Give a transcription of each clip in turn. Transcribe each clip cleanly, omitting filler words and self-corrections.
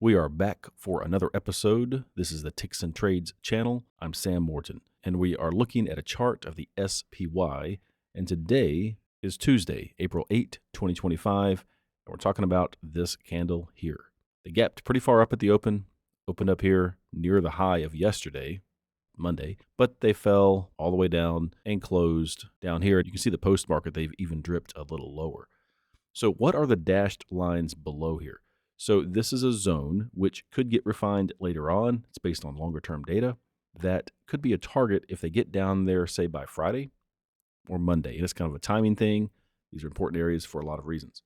We are back for another episode. This is the Ticks and Trades channel. I'm Sam Morton, and we are looking at a chart of the SPY. And today is Tuesday, April 8, 2025, and we're talking about this candle here. They gapped pretty far up at the opened up here near the high of yesterday, Monday, but they fell all the way down and closed down here. You can see the post market, they've even dripped a little lower. So what are the dashed lines below here? So this is a zone which could get refined later on. It's based on longer term data. That could be a target if they get down there, say by Friday or Monday. And it's kind of a timing thing. These are important areas for a lot of reasons.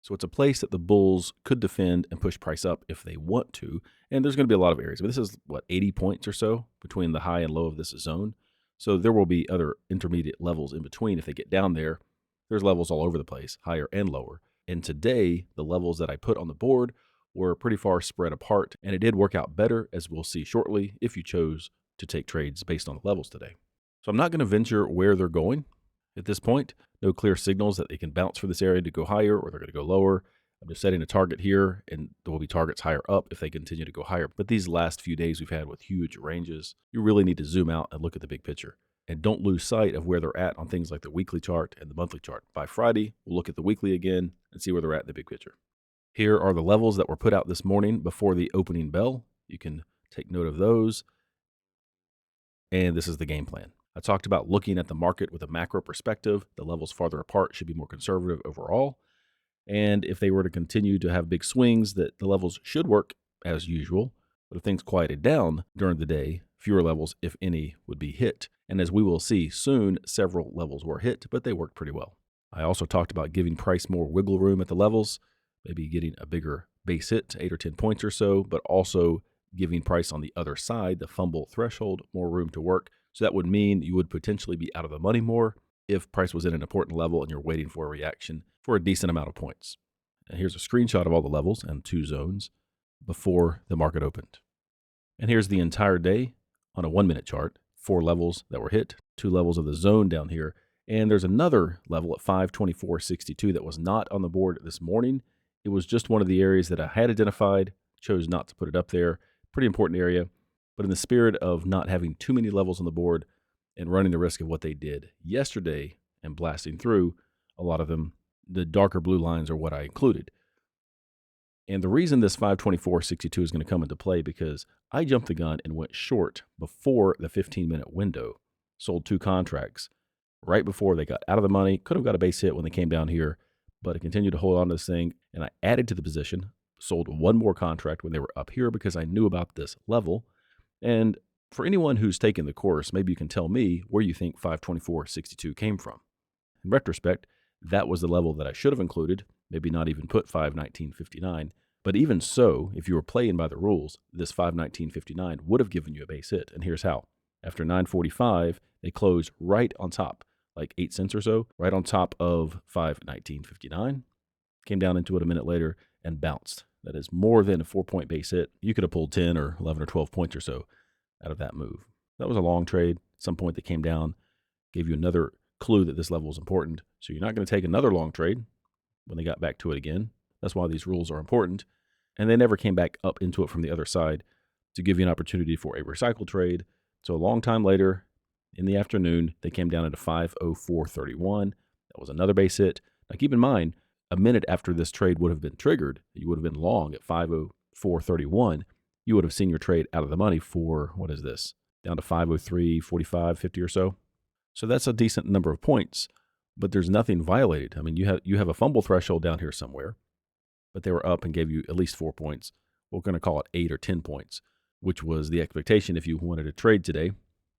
So it's a place that the bulls could defend and push price up if they want to. And there's going to be a lot of areas. But this is, 80 points or so between the high and low of this zone. So there will be other intermediate levels in between if they get down there. There's levels all over the place, higher and lower. And today, the levels that I put on the board were pretty far spread apart, and it did work out better, as we'll see shortly, if you chose to take trades based on the levels today. So I'm not going to venture where they're going at this point. No clear signals that they can bounce for this area to go higher or they're going to go lower. I'm just setting a target here, and there will be targets higher up if they continue to go higher. But these last few days we've had with huge ranges, you really need to zoom out and look at the big picture. And don't lose sight of where they're at on things like the weekly chart and the monthly chart. By Friday, we'll look at the weekly again and see where they're at in the big picture. Here are the levels that were put out this morning before the opening bell. You can take note of those. And this is the game plan. I talked about looking at the market with a macro perspective. The levels farther apart should be more conservative overall. And if they were to continue to have big swings, that the levels should work as usual. But if things quieted down during the day, fewer levels, if any, would be hit. And as we will see soon, several levels were hit, but they worked pretty well. I also talked about giving price more wiggle room at the levels, maybe getting a bigger base hit, 8 or 10 points or so, but also giving price on the other side, the fumble threshold, more room to work. So that would mean you would potentially be out of the money more if price was at an important level and you're waiting for a reaction for a decent amount of points. And here's a screenshot of all the levels and 2 zones before the market opened. And here's the entire day on a 1-minute chart, 4 levels that were hit, 2 levels of the zone down here. And there's another level at 524.62 that was not on the board this morning. It was just one of the areas that I had identified, chose not to put it up there. Pretty important area. But in the spirit of not having too many levels on the board and running the risk of what they did yesterday and blasting through a lot of them, the darker blue lines are what I included. And the reason this 524.62 is going to come into play because I jumped the gun and went short before the 15-minute window, sold 2 contracts right before they got out of the money. Could have got a base hit when they came down here, but I continued to hold on to this thing, and I added to the position, sold 1 more contract when they were up here because I knew about this level. And for anyone who's taken the course, maybe you can tell me where you think 524.62 came from. In retrospect, that was the level that I should have included, maybe not even put 519.59. But even so, if you were playing by the rules, this 519.59 would have given you a base hit. And here's how. After 9:45, they closed right on top, like 8 cents or so, right on top of 519.59. Came down into it a minute later and bounced. That is more than a 4-point base hit. You could have pulled 10 or 11 or 12 points or so out of that move. That was a long trade. At some point they came down, gave you another clue that this level is important. So you're not going to take another long trade when they got back to it again. That's why these rules are important. And they never came back up into it from the other side to give you an opportunity for a recycle trade. So a long time later, in the afternoon, they came down into 504.31. That was another base hit. Now keep in mind, a minute after this trade would have been triggered, you would have been long at 504.31. You would have seen your trade out of the money for, what is this, down to 503.45, 50 or so. So that's a decent number of points, but there's nothing violated. I mean, you have a fumble threshold down here somewhere, but they were up and gave you at least 4 points. We're going to call it 8 or 10 points, which was the expectation if you wanted to trade today.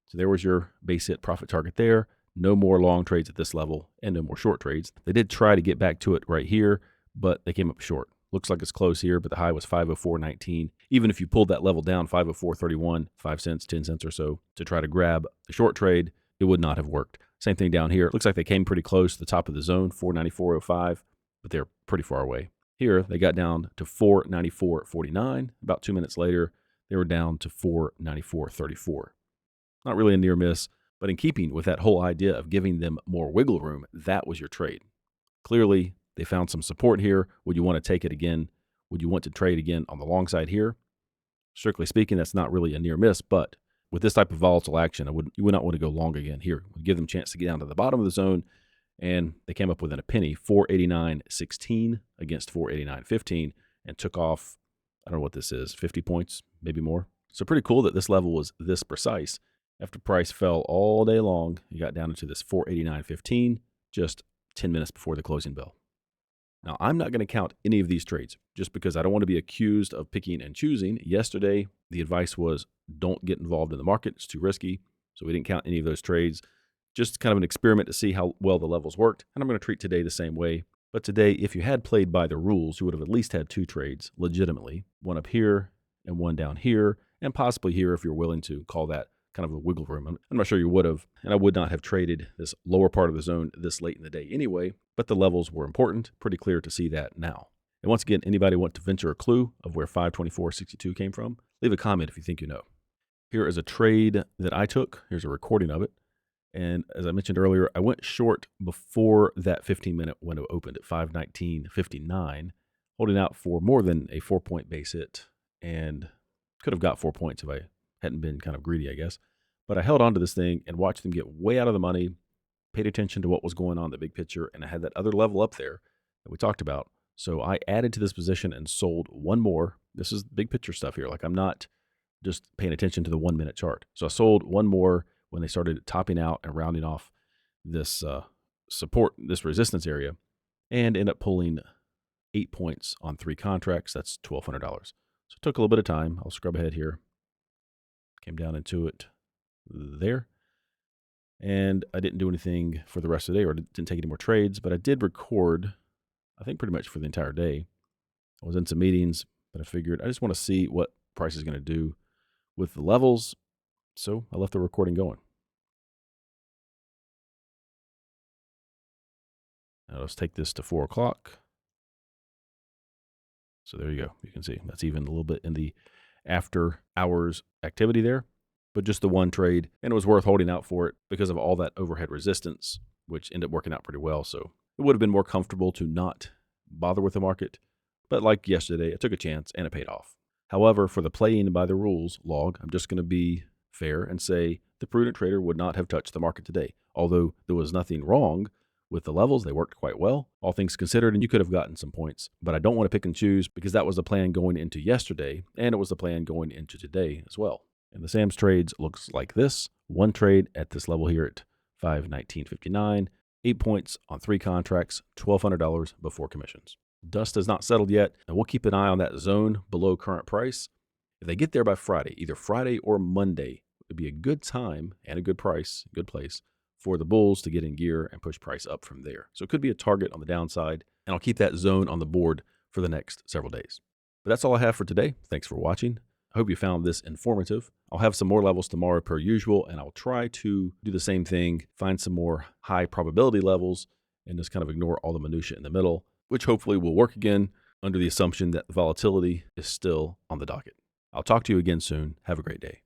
So there was your base hit profit target there. No more long trades at this level and no more short trades. They did try to get back to it right here, but they came up short. Looks like it's close here, but the high was 504.19. Even if you pulled that level down, 504.31, 5 cents, 10 cents or so, to try to grab the short trade, it would not have worked. Same thing down here. It looks like they came pretty close to the top of the zone, 494.05, but they're pretty far away. Here, they got down to 494.49. About 2 minutes later, they were down to 494.34. Not really a near miss, but in keeping with that whole idea of giving them more wiggle room, that was your trade. Clearly, they found some support here. Would you want to take it again Would you want to trade again on the long side here? Strictly speaking, that's not really a near miss, but with this type of volatile action, you would not want to go long again here. Would give them a chance to get down to the bottom of the zone, and they came up within a penny, 489.16 against 489.15, and took off, I don't know what this is, 50 points, maybe more. So pretty cool that this level was this precise. After price fell all day long, you got down into this 489.15 just 10 minutes before the closing bell. Now, I'm not going to count any of these trades just because I don't want to be accused of picking and choosing. Yesterday, the advice was don't get involved in the market. It's too risky. So we didn't count any of those trades. Just kind of an experiment to see how well the levels worked. And I'm going to treat today the same way. But today, if you had played by the rules, you would have at least had 2 trades legitimately, one up here and one down here, and possibly here if you're willing to call that kind of a wiggle room. I'm not sure you would have, and I would not have traded this lower part of the zone this late in the day anyway, but the levels were important, pretty clear to see that now. And once again, anybody want to venture a clue of where 524.62 came from? Leave a comment if you think you know. Here is a trade that I took. Here's a recording of it. And as I mentioned earlier, I went short before that 15-minute window opened at 519.59, holding out for more than a 4-point base hit, and could have got 4 points if I hadn't been kind of greedy, I guess. But I held on to this thing and watched them get way out of the money, paid attention to what was going on in the big picture, and I had that other level up there that we talked about. So I added to this position and sold one more. This is big picture stuff here. Like I'm not just paying attention to the 1-minute chart. So I sold one more when they started topping out and rounding off this support, this resistance area, and ended up pulling 8 points on 3 contracts. That's $1,200. So it took a little bit of time. I'll scrub ahead here. Came down into it there. And I didn't do anything for the rest of the day, or didn't take any more trades, but I did record, I think pretty much for the entire day. I was in some meetings, but I figured I just want to see what price is going to do with the levels. So I left the recording going. Now let's take this to 4 o'clock. So there you go. You can see that's even a little bit in the after hours activity there, but just the one trade, and it was worth holding out for it because of all that overhead resistance, which ended up working out pretty well. So it would have been more comfortable to not bother with the market, but like yesterday, I took a chance and it paid off. However, for the playing by the rules log, I'm just going to be fair and say the prudent trader would not have touched the market today. Although there was nothing wrong with the levels, they worked quite well, all things considered, and you could have gotten some points. But I don't want to pick and choose because that was the plan going into yesterday, and it was the plan going into today as well. And the Sam's trades looks like this. One trade at this level here at 519.59, 8 points on 3 contracts, $1,200 before commissions. Dust has not settled yet, and we'll keep an eye on that zone below current price. If they get there by Friday, either Friday or Monday, it would be a good time and a good price, good place for the bulls to get in gear and push price up from there. So it could be a target on the downside, and I'll keep that zone on the board for the next several days. But that's all I have for today. Thanks for watching. I hope you found this informative. I'll have some more levels tomorrow per usual, and I'll try to do the same thing, find some more high probability levels, and just kind of ignore all the minutia in the middle, which hopefully will work again under the assumption that the volatility is still on the docket. I'll talk to you again soon. Have a great day.